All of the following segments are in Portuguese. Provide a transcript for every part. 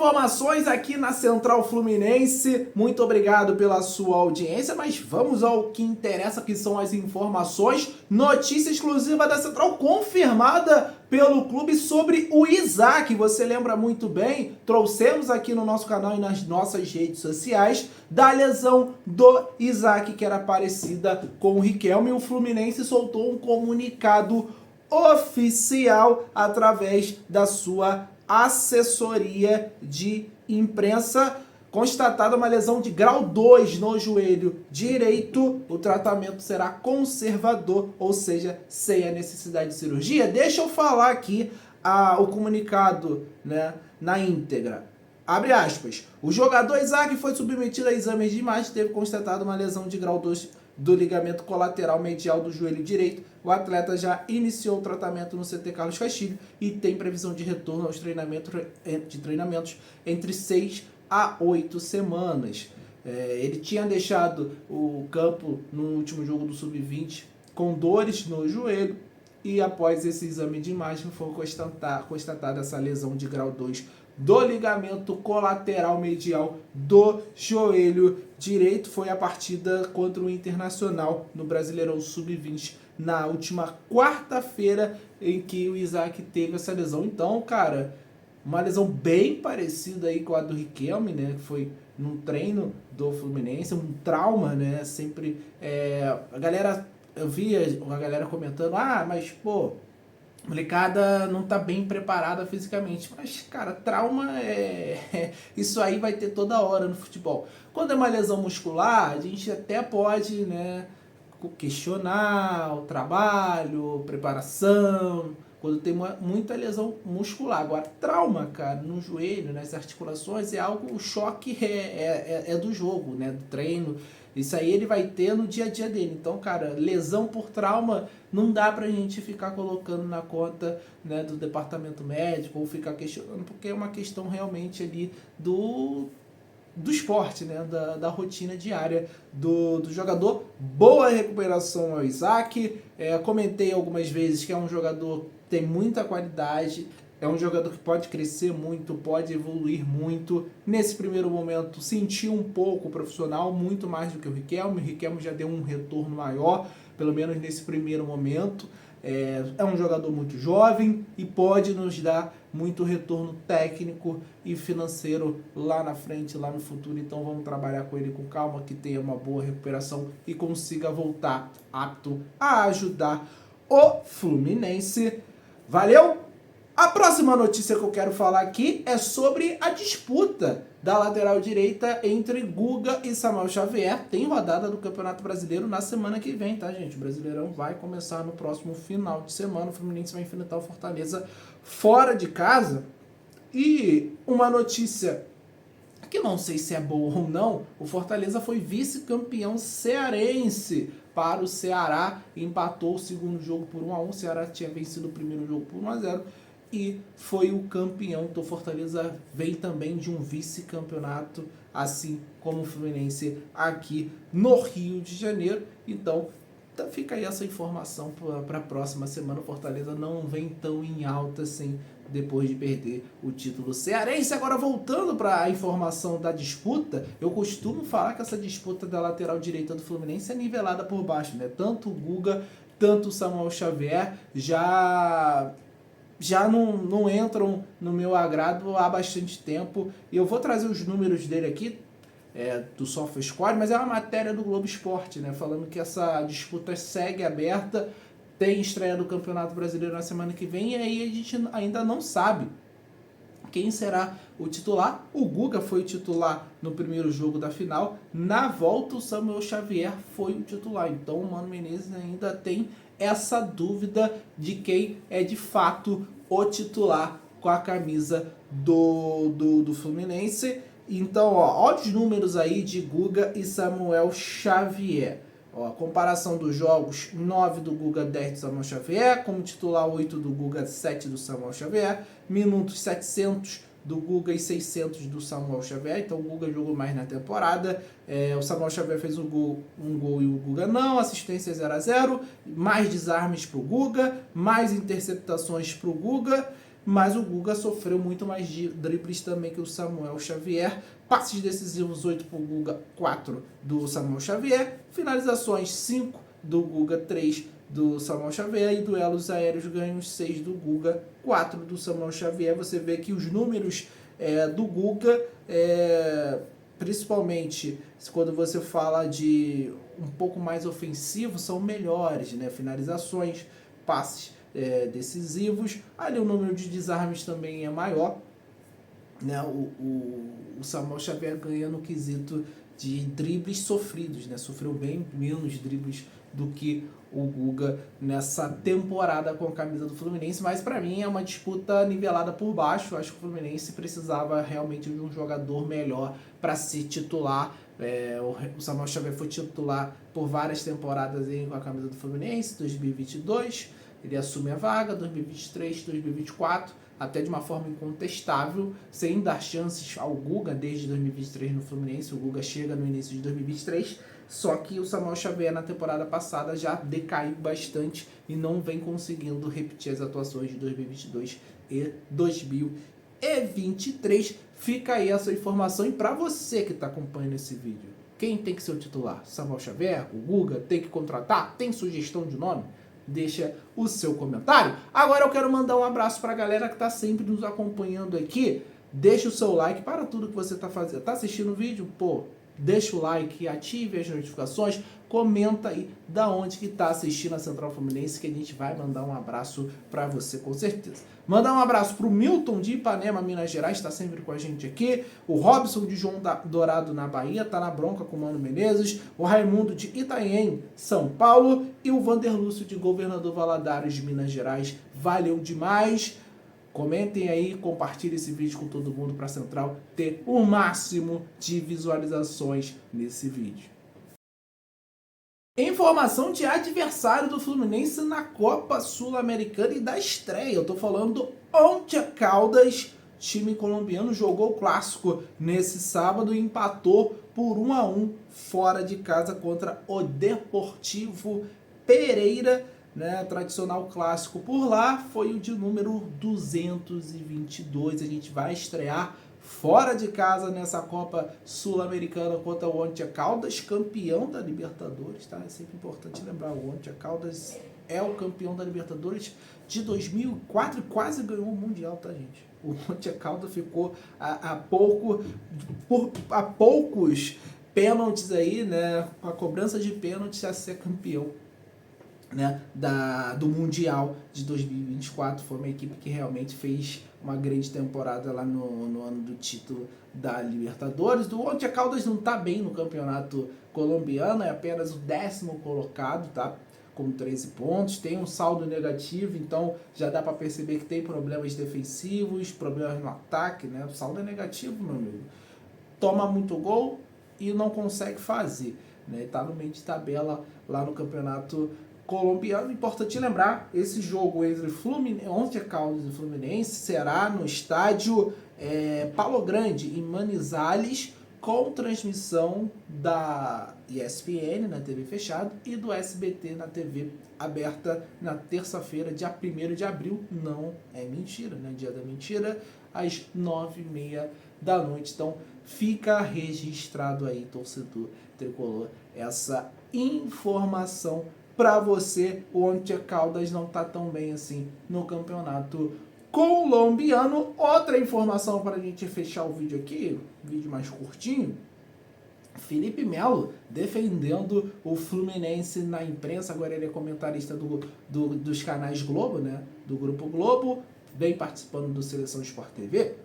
informações aqui na Central Fluminense. Muito obrigado pela sua audiência, mas vamos ao que interessa, que são as informações. Notícia exclusiva da Central confirmada pelo clube sobre o Isaac. Você lembra muito bem, trouxemos aqui no nosso canal e nas nossas redes sociais da lesão do Isaac, que era parecida com o Riquelme. O Fluminense soltou um comunicado oficial através da sua assessoria de imprensa. Constatada uma lesão de grau 2 no joelho direito, o tratamento será conservador, ou seja, sem a necessidade de cirurgia. Deixa eu falar aqui o comunicado, né, na íntegra. Abre aspas. O jogador Isaac foi submetido a exames de imagem e teve constatado uma lesão de grau 2 do ligamento colateral medial do joelho direito. O atleta já iniciou o tratamento no CT Carlos Castilho e tem previsão de retorno aos treinamentos entre 6 a 8 semanas. Ele tinha deixado o campo no último jogo do Sub-20 com dores no joelho e após esse exame de imagem foi constatada essa lesão de grau 2 do ligamento colateral medial do joelho direito. Foi a partida contra o Internacional no Brasileirão Sub-20 na última quarta-feira em que o Isaac teve essa lesão. Então, cara, uma lesão bem parecida aí com a do Riquelme, né? Que foi num treino do Fluminense, um trauma, né? Sempre eu via a galera comentando, mas pô, a molecada não tá bem preparada fisicamente. Mas, cara, trauma isso aí vai ter toda hora no futebol. Quando é uma lesão muscular, a gente até pode, né, questionar o trabalho, preparação, quando tem muita lesão muscular. Agora, trauma, cara, no joelho, nas articulações, é algo, o choque é do jogo, né, do treino. Isso aí ele vai ter no dia a dia dele. Então, cara, lesão por trauma não dá pra gente ficar colocando na conta, né, do departamento médico ou ficar questionando, porque é uma questão realmente ali do esporte, né, da rotina diária do jogador. Boa recuperação ao Isaac. Comentei algumas vezes que é um jogador que tem muita qualidade, é um jogador que pode crescer muito, pode evoluir muito. Nesse primeiro momento, sentiu um pouco o profissional, muito mais do que o Riquelme. O Riquelme já deu um retorno maior, pelo menos nesse primeiro momento. É um jogador muito jovem e pode nos dar muito retorno técnico e financeiro lá na frente, lá no futuro. Então vamos trabalhar com ele com calma, que tenha uma boa recuperação e consiga voltar apto a ajudar o Fluminense. Valeu! A próxima notícia que eu quero falar aqui é sobre a disputa da lateral direita entre Guga e Samuel Xavier. Tem rodada do Campeonato Brasileiro na semana que vem, tá, gente? O Brasileirão vai começar no próximo final de semana. O Fluminense vai enfrentar o Fortaleza fora de casa. E uma notícia que não sei se é boa ou não, o Fortaleza foi vice-campeão cearense para o Ceará. Empatou o segundo jogo por 1-1. O Ceará tinha vencido o primeiro jogo por 1-0. E foi o campeão. Então Fortaleza vem também de um vice-campeonato, assim como o Fluminense aqui no Rio de Janeiro. Então fica aí essa informação para a próxima semana. O Fortaleza não vem tão em alta assim depois de perder o título cearense. Agora, voltando para a informação da disputa, eu costumo falar que essa disputa da lateral direita do Fluminense é nivelada por baixo, né? Tanto o Guga, tanto o Samuel Xavier já não entram no meu agrado há bastante tempo. E eu vou trazer os números dele aqui, do SofaScore, mas é uma matéria do Globo Esporte, né, falando que essa disputa segue aberta. Tem estreia do Campeonato Brasileiro na semana que vem, e aí a gente ainda não sabe quem será o titular. O Guga foi o titular no primeiro jogo da final. Na volta, o Samuel Xavier foi o titular. Então o Mano Menezes ainda tem essa dúvida de quem é de fato o titular com a camisa do Fluminense. Então, olha os números aí de Guga e Samuel Xavier. A comparação dos jogos: 9 do Guga, 10 do Samuel Xavier. Como titular, 8 do Guga, 7 do Samuel Xavier. Minutos: 700 do Guga e 600 do Samuel Xavier. Então o Guga jogou mais na temporada. O Samuel Xavier fez um gol e o Guga não. Assistência 0-0. Mais desarmes para o Guga, mais interceptações para o Guga. mas o Guga sofreu muito mais dribles também que o Samuel Xavier. Passes decisivos 8 para o Guga, 4 do Samuel Xavier. Finalizações 5 do Guga, 3 do Samuel Xavier. E duelos aéreos ganhos 6 do Guga, 4 do Samuel Xavier. Você vê que os números do Guga, principalmente quando você fala de um pouco mais ofensivo, são melhores, né? Finalizações, passes decisivos. Ali o número de desarmes também é maior, né? O Samuel Xavier ganha no quesito de dribles sofridos, né? Sofreu bem menos dribles do que o Guga nessa temporada com a camisa do Fluminense, mas para mim é uma disputa nivelada por baixo. Eu acho que o Fluminense precisava realmente de um jogador melhor para se titular. O Samuel Xavier foi titular por várias temporadas com a camisa do Fluminense, 2022, ele assume a vaga, 2023, 2024, até de uma forma incontestável, sem dar chances ao Guga desde 2023 no Fluminense. O Guga chega no início de 2023, só que o Samuel Xavier na temporada passada já decaiu bastante e não vem conseguindo repetir as atuações de 2022 e 2023. Fica aí essa informação, e para você que está acompanhando esse vídeo, quem tem que ser o titular? Samuel Xavier? O Guga? Tem que contratar? Tem sugestão de nome? Deixa o seu comentário. Agora eu quero mandar um abraço para a galera que está sempre nos acompanhando aqui. Deixa o seu like para tudo que você está fazendo. Está assistindo o vídeo? Pô, deixa o like, ative as notificações, comenta aí da onde que está assistindo a Central Fluminense, que a gente vai mandar um abraço para você com certeza. Mandar um abraço para o Milton de Ipanema, Minas Gerais, está sempre com a gente aqui. O Robson de João Dourado, na Bahia, está na bronca com o Mano Menezes. O Raimundo de Itanhaém, São Paulo. E o Vanderlúcio de Governador Valadares, de Minas Gerais. Valeu demais! Comentem aí, compartilhem esse vídeo com todo mundo para a Central ter o máximo de visualizações nesse vídeo. Informação de adversário do Fluminense na Copa Sul-Americana e da estreia. Eu tô falando do Once Caldas. Time colombiano jogou o clássico nesse sábado e empatou por 1-1 fora de casa contra o Deportivo Pereira, né? Tradicional clássico por lá, foi o de número 222. A gente vai estrear fora de casa nessa Copa Sul-Americana contra o Once Caldas, campeão da Libertadores, tá? É sempre importante lembrar, o Once Caldas é o campeão da Libertadores de 2004 e quase ganhou o Mundial, tá, gente? O Once Caldas ficou a poucos pênaltis aí, né? Com a cobrança de pênaltis a ser campeão, né, do Mundial de 2024. Foi uma equipe que realmente fez uma grande temporada lá no ano do título da Libertadores. O Once Caldas não está bem no campeonato colombiano, é apenas o 10º colocado, tá? Com 13 pontos, tem um saldo negativo, então já dá para perceber que tem problemas defensivos, problemas no ataque, né? O saldo é negativo, meu amigo. Toma muito gol e não consegue fazer, né? Tá no meio de tabela lá no campeonato colombiano. Importante lembrar, esse jogo entre Once Caldas e Fluminense será no estádio Palo Grande, em Manizales, com transmissão da ESPN na TV fechada e do SBT na TV aberta na terça-feira, dia 1º de abril. Não é mentira, né? Dia da mentira, às 9h30 da noite. Então fica registrado aí, torcedor tricolor, essa informação para você. O Once Caldas não tá tão bem assim no campeonato colombiano. Outra informação para a gente fechar o vídeo aqui, vídeo mais curtinho: Felipe Melo defendendo o Fluminense na imprensa. Agora ele é comentarista dos canais Globo, né? Do Grupo Globo, vem participando do Seleção Sport TV.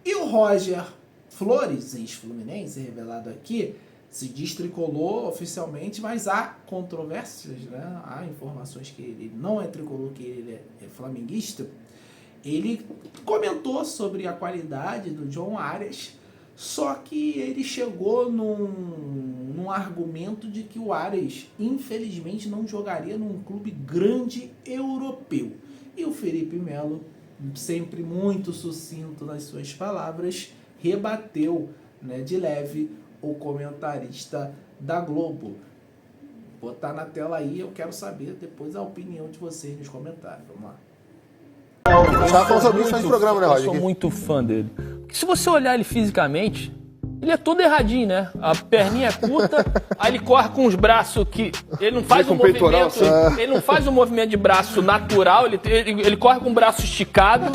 E o Roger Flores, ex-Fluminense, revelado aqui, se diz tricolor oficialmente, mas há controvérsias, né? Há informações que ele não é tricolor, que ele é flamenguista. Ele comentou sobre a qualidade do John Arias, só que ele chegou num argumento de que o Arias, infelizmente, não jogaria num clube grande europeu. E o Felipe Melo, sempre muito sucinto nas suas palavras, rebateu, né, de leve o comentarista da Globo. Vou botar na tela aí, eu quero saber depois a opinião de vocês nos comentários. Vamos lá. Já falou sobre isso no programa, né, Roger? Eu sou muito fã dele. Porque se você olhar ele fisicamente, ele é todo erradinho, né? A perninha é curta, aí ele corre com os braços que... Ele não faz um movimento... Ele não faz um movimento de braço natural, ele corre com o braço esticado,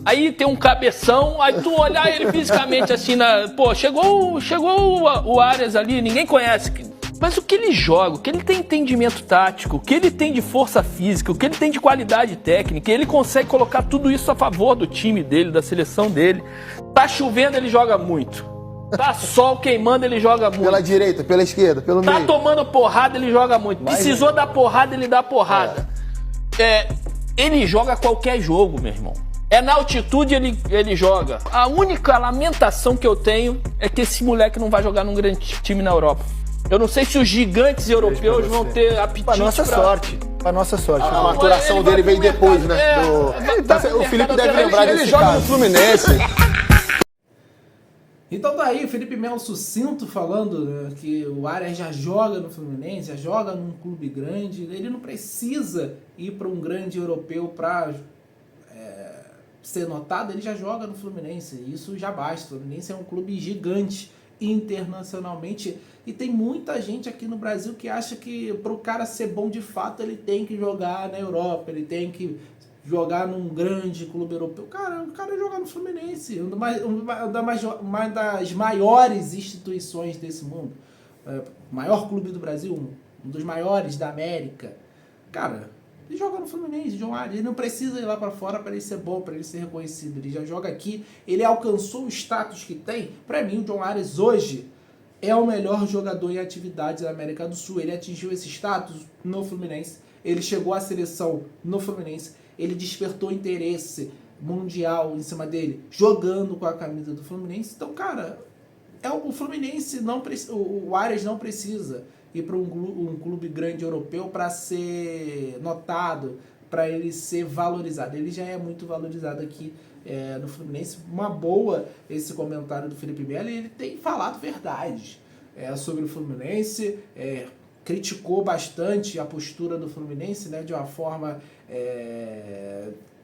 aí tem um cabeção, aí tu olhar ele fisicamente assim, pô, chegou o Arias ali, ninguém conhece... Mas o que ele joga, o que ele tem entendimento tático, o que ele tem de força física, o que ele tem de qualidade técnica, ele consegue colocar tudo isso a favor do time dele, da seleção dele. Tá chovendo, ele joga muito. Tá sol queimando, ele joga muito. Pela direita, pela esquerda, pelo meio. Tá tomando porrada, ele joga muito. Precisou dar porrada, ele dá porrada. Ele joga qualquer jogo, meu irmão. Na altitude ele joga. A única lamentação que eu tenho é que esse moleque não vai jogar num grande time na Europa. Eu não sei se os gigantes europeus vão ter apetite pra nossa sorte. Pra nossa sorte. A maturação dele veio depois, né? O Felipe deve lembrar desse Ele joga caso. no Fluminense. Então tá aí o Felipe Melo sucinto falando, né, que o Arias já joga no Fluminense, já joga num clube grande, ele não precisa ir para um grande europeu para ser notado, ele já joga no Fluminense, isso já basta. O Fluminense é um clube gigante internacionalmente e tem muita gente aqui no Brasil que acha que para o cara ser bom de fato ele tem que jogar na Europa, ele tem que jogar num grande clube europeu. Cara, o cara joga no Fluminense, uma das maiores instituições desse mundo, maior clube do Brasil, um dos maiores da América. Cara, ele joga no Fluminense, John Arias. Ele não precisa ir lá para fora para ele ser bom, para ele ser reconhecido. Ele já joga aqui, ele alcançou o status que tem. Para mim, o John Arias hoje é o melhor jogador em atividades da América do Sul. Ele atingiu esse status no Fluminense, ele chegou à seleção no Fluminense, ele despertou interesse mundial em cima dele, jogando com a camisa do Fluminense. Então, cara, o Fluminense o Arias não precisa ir para um clube grande europeu para ser notado, para ele ser valorizado. Ele já é muito valorizado aqui no Fluminense. Uma boa esse comentário do Felipe Melo, e ele tem falado verdades sobre o Fluminense, criticou bastante a postura do Fluminense, né, de uma forma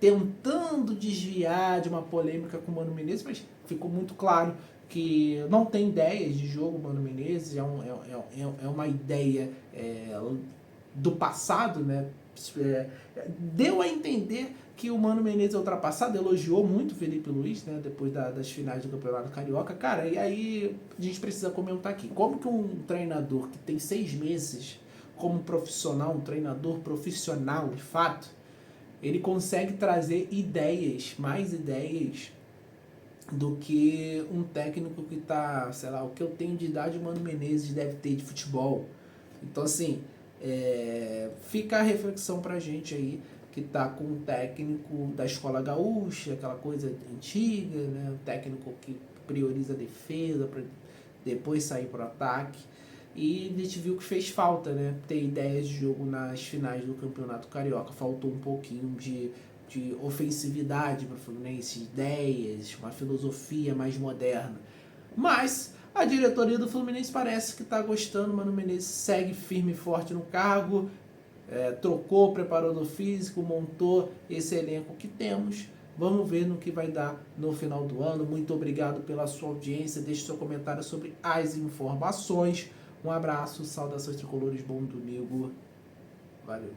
tentando desviar de uma polêmica com o Mano Menezes, mas ficou muito claro que não tem ideias de jogo. Mano Menezes é uma ideia do passado, né? Deu a entender que o Mano Menezes é ultrapassado, elogiou muito o Felipe Luiz, né, depois das finais do Campeonato Carioca. Cara, e aí a gente precisa comentar aqui, como que um treinador que tem 6 meses como profissional, um treinador profissional de fato, ele consegue trazer mais ideias do que um técnico que tá, sei lá, o que eu tenho de idade o Mano Menezes deve ter de futebol. Então, assim, fica a reflexão pra gente aí, que tá com um técnico da escola gaúcha, aquela coisa antiga, né? Um técnico que prioriza a defesa para depois sair pro ataque. E a gente viu que fez falta, né? Ter ideias de jogo nas finais do Campeonato Carioca. Faltou um pouquinho de ofensividade para o Fluminense, ideias, uma filosofia mais moderna. Mas a diretoria do Fluminense parece que está gostando. Mano Menezes segue firme e forte no cargo, trocou o preparador físico, montou esse elenco que temos. Vamos ver no que vai dar no final do ano. Muito obrigado pela sua audiência. Deixe seu comentário sobre as informações. Um abraço, saudações tricolores, bom domingo. Valeu.